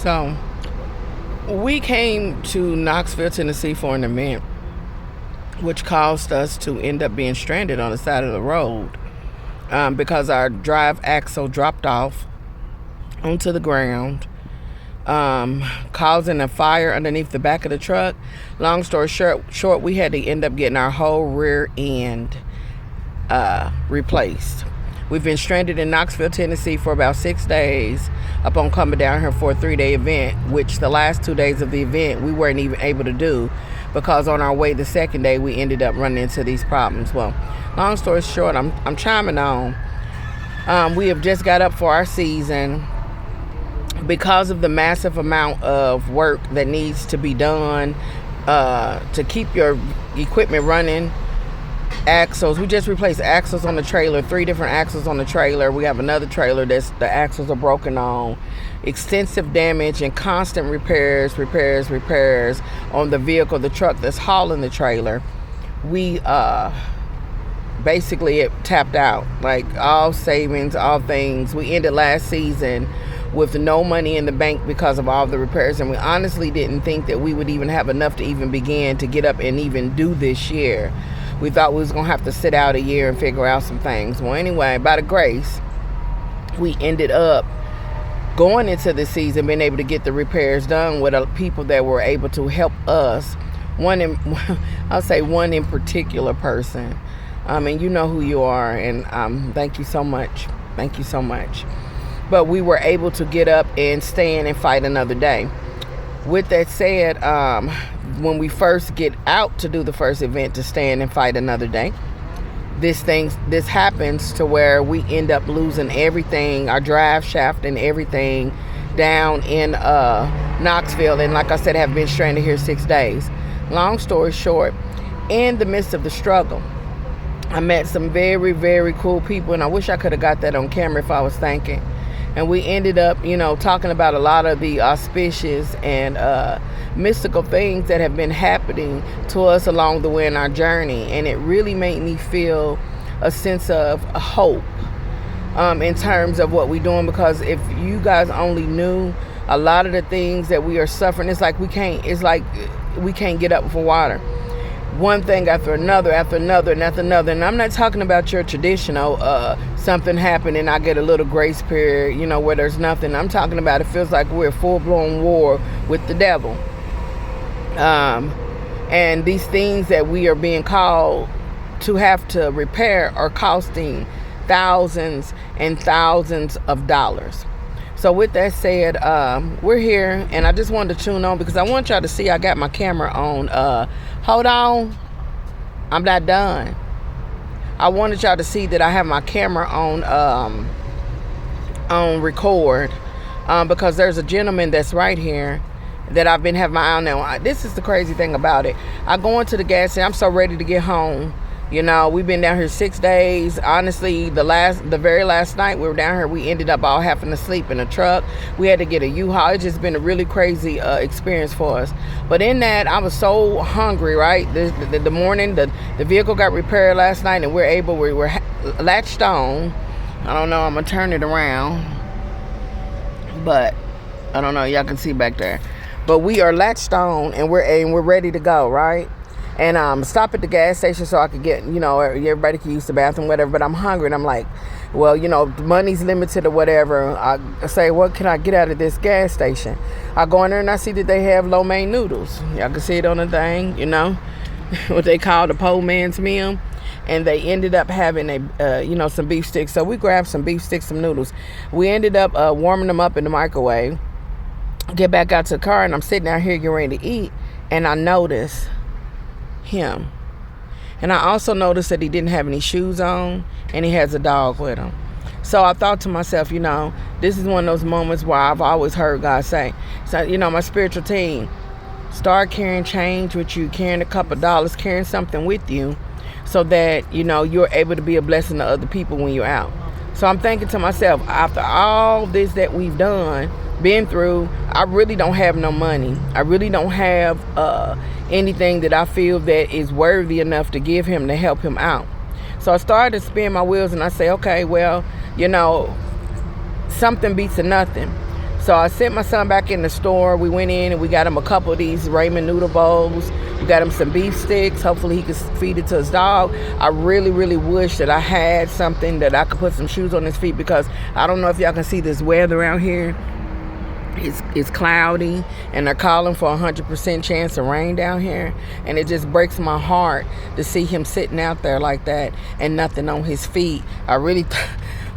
So we came to Knoxville, Tennessee for an event, which caused us to end up being stranded on the side of the road because our drive axle dropped off onto the ground, causing a fire underneath the back of the truck. Long story short, we had to end up getting our whole rear end replaced. We've been stranded in Knoxville, Tennessee for about 6 days upon coming down here for a 3-day event, which the last 2 days of the event we weren't even able to do because on our way the second day we ended up running into these problems. Well, long story short, I'm chiming on. We have just got up for our season. Because of the massive amount of work that needs to be done to keep your equipment running, axles, we just replaced axles on the trailer, 3 different axles on the trailer. We have another trailer that's the axles are broken on. Extensive damage and constant repairs on the vehicle, the truck that's hauling the trailer. We basically it tapped out, like all savings, all things. We ended last season with no money in the bank because of all the repairs, and we honestly didn't think that we would even have enough to even begin to get up and even do this year. We thought we was gonna have to sit out a year and figure out some things. Well, anyway, by the grace, we ended up going into the season being able to get the repairs done with people that were able to help us. I'll say one in particular person, and you know who you are, and thank you so much. But we were able to get up and stand and fight another day. With that said, when we first get out to do the first event to stand and fight another day, this happens to where we end up losing everything, our drive shaft and everything down in Knoxville. And like I said, have been stranded here 6 days. Long story short, in the midst of the struggle, I met some very, very cool people, and I wish I could have got that on camera if I was thinking. And we ended up, talking about a lot of the auspicious and mystical things that have been happening to us along the way in our journey. And it really made me feel a sense of hope in terms of what we're doing. Because if you guys only knew a lot of the things that we are suffering, it's like we can't get up for water. One thing after another. And I'm not talking about your traditional something happened and I get a little grace period, where there's nothing. I'm talking about it feels like we're full-blown war with the devil. And these things that we are being called to have to repair are costing thousands and thousands of dollars. So with that said, we're here, and I just wanted to tune on because I want y'all to see I got my camera on. Hold on. I'm not done. I wanted y'all to see that I have my camera on record because there's a gentleman that's right here that I've been having my eye on now. This is the crazy thing about it. I go into the gas station. I'm so ready to get home. We've been down here 6 days. Honestly, the very last night we were down here, we ended up all having to sleep in a truck. We had to get a U-Haul. It's just been a really crazy experience for us. But in that, I was so hungry, right? The morning, the vehicle got repaired last night, and we were latched on. I don't know, I'm going to turn it around. But, I don't know, y'all can see back there. But we are latched on, and we're ready to go, right? And stop at the gas station so I could get, everybody can use the bathroom, whatever. But I'm hungry, and I'm like, well, money's limited or whatever. I say, what can I get out of this gas station? I go in there, and I see that they have lo mein noodles. Y'all can see it on the thing, what they call the poor man's meal. And they ended up having some beef sticks. So we grabbed some beef sticks, some noodles. We ended up warming them up in the microwave. Get back out to the car, and I'm sitting out here getting ready to eat, and I notice him. And I also noticed that he didn't have any shoes on, and he has a dog with him. So I thought to myself, this is one of those moments where I've always heard God say, so, my spiritual team, start carrying change with you, carrying a couple of dollars, carrying something with you so that, you're able to be a blessing to other people when you're out. So I'm thinking to myself, after all this that we've been through, I really don't have no money. I really don't have anything that I feel that is worthy enough to give him to help him out. So I started to spin my wheels, and I say, okay, well, something beats a nothing. So I sent my son back in the store. We went in and we got him a couple of these ramen noodle bowls. We got him some beef sticks. Hopefully he could feed it to his dog. I really, really wish that I had something that I could put some shoes on his feet, because I don't know if y'all can see this weather out here. It's cloudy and they're calling for 100% chance of rain down here, and it just breaks my heart to see him sitting out there like that and nothing on his feet. I really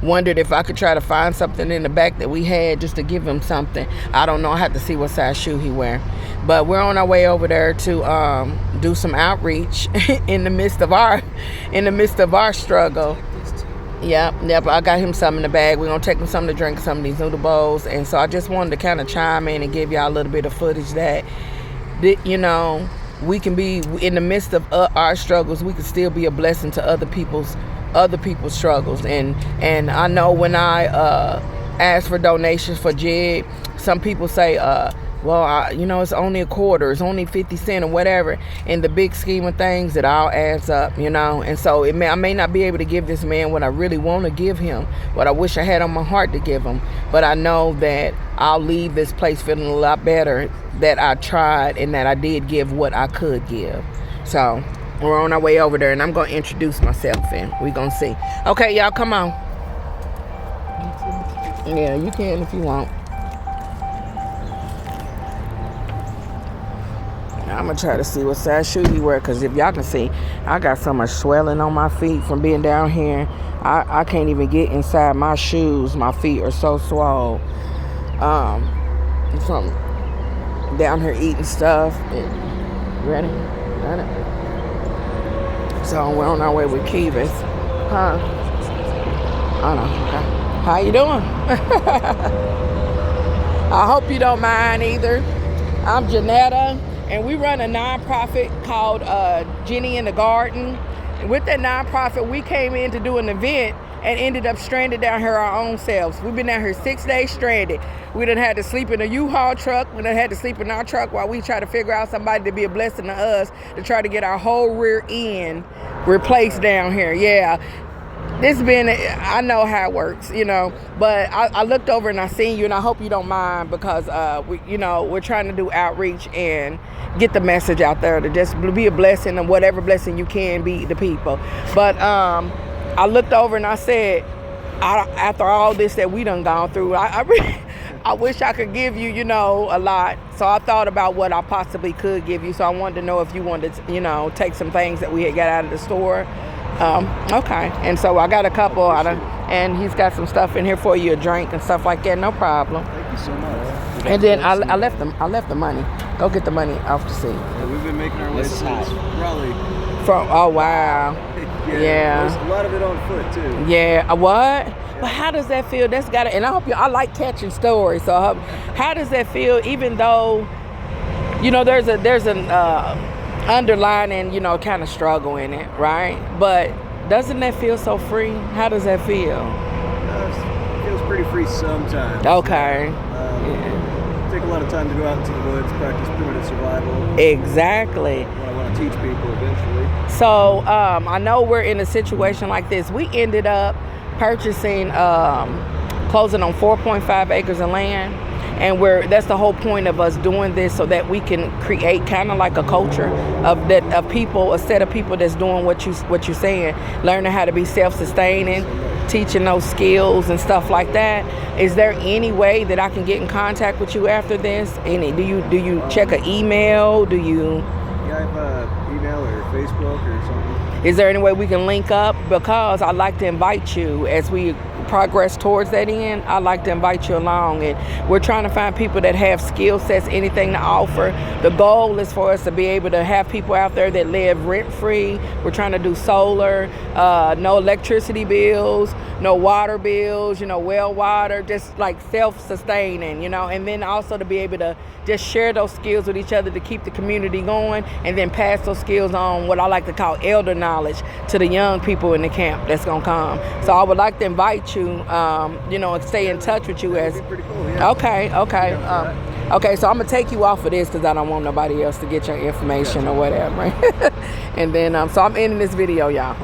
wondered if I could try to find something in the back that we had just to give him something. I don't know. I have to see what size shoe he wear. But we're on our way over there to do some outreach in the midst of our struggle. Yep. I got him some in the bag. We're gonna take him something to drink, some of these noodle bowls. And so I just wanted to kind of chime in and give y'all a little bit of footage that you know, we can be in the midst of our struggles. We can still be a blessing to other people's struggles. And I know when I ask for donations for JIG, some people say, well, you know, it's only a quarter, it's only 50 cents or whatever. In the big scheme of things, it all adds up, you know. And so I may not be able to give this man what I really want to give him, what I wish I had on my heart to give him. But I know that I'll leave this place feeling a lot better that I tried and that I did give what I could give. So we're on our way over there, and I'm going to introduce myself, and we're going to see. Okay, y'all, come on. Yeah, you can if you want. I'm going to try to see what size shoe he wear, because if y'all can see, I got so much swelling on my feet from being down here. I can't even get inside my shoes. My feet are so swole. From down here eating stuff. Ready? Got it? So we're on our way with Kivas. Huh? I don't know. Okay. How you doing? I hope you don't mind either. I'm Janetta, and we run a nonprofit called Jenny in the Garden. And with that nonprofit, we came in to do an event and ended up stranded down here our own selves. We've been down here 6 days stranded. We done had to sleep in a U-Haul truck. We done had to sleep in our truck while we try to figure out somebody to be a blessing to us to try to get our whole rear end replaced down here. Yeah. This been, I know how it works, you know, but I looked over and I seen you, and I hope you don't mind, because we're trying to do outreach and get the message out there to just be a blessing, and whatever blessing you can be to people. But I looked over and I said, after all this that we done gone through, I really, I wish I could give you, you know, a lot. So I thought about what I possibly could give you. So I wanted to know if you wanted to, you know, take some things that we had got out of the store. Okay. And so I got a couple out of, and he's got some stuff in here for you, a drink and stuff like that. No problem. Thank you so much. And then I left the money. Go get the money off the seat. Yeah, we've been making our way to Raleigh. Oh wow. Yeah. There's a lot of it on foot too. Yeah. What? But how does that feel? That's got to, and I hope I like catching stories. So how does that feel? Even though, you know, there's an underlining, you know, kind of struggle in it, right? But doesn't that feel so free? How does that feel? It feels pretty free sometimes. Okay. Take a lot of time to go out into the woods, practice primitive survival. Exactly. What I want to teach people eventually. So I know we're in a situation like this. We ended up purchasing, closing on 4.5 acres of land. And that's the whole point of us doing this, so that we can create kind of like a culture of people, a set of people that's doing what you're saying, learning how to be self-sustaining, teaching those skills and stuff like that. Is there any way that I can get in contact with you after this? Do you check an email? Do you? Yeah, I have an email or Facebook or something. Is there any way we can link up? Because I'd like to invite you as we progress towards that end. I'd like to invite you along, and we're trying to find people that have skill sets, anything to offer. The goal is for us to be able to have people out there that live rent-free. We're trying to do solar, no electricity bills, no water bills, you know, well water, just like self-sustaining, you know, and then also to be able to just share those skills with each other to keep the community going, and then pass those skills on, what I like to call elder knowledge, to the young people in the camp that's gonna come. So I would like to invite you, you know, and stay in touch with you as. That'd be pretty cool, yeah. Okay. Okay, so I'm gonna take you off of this because I don't want nobody else to get your information or whatever. And then, so I'm ending this video, y'all.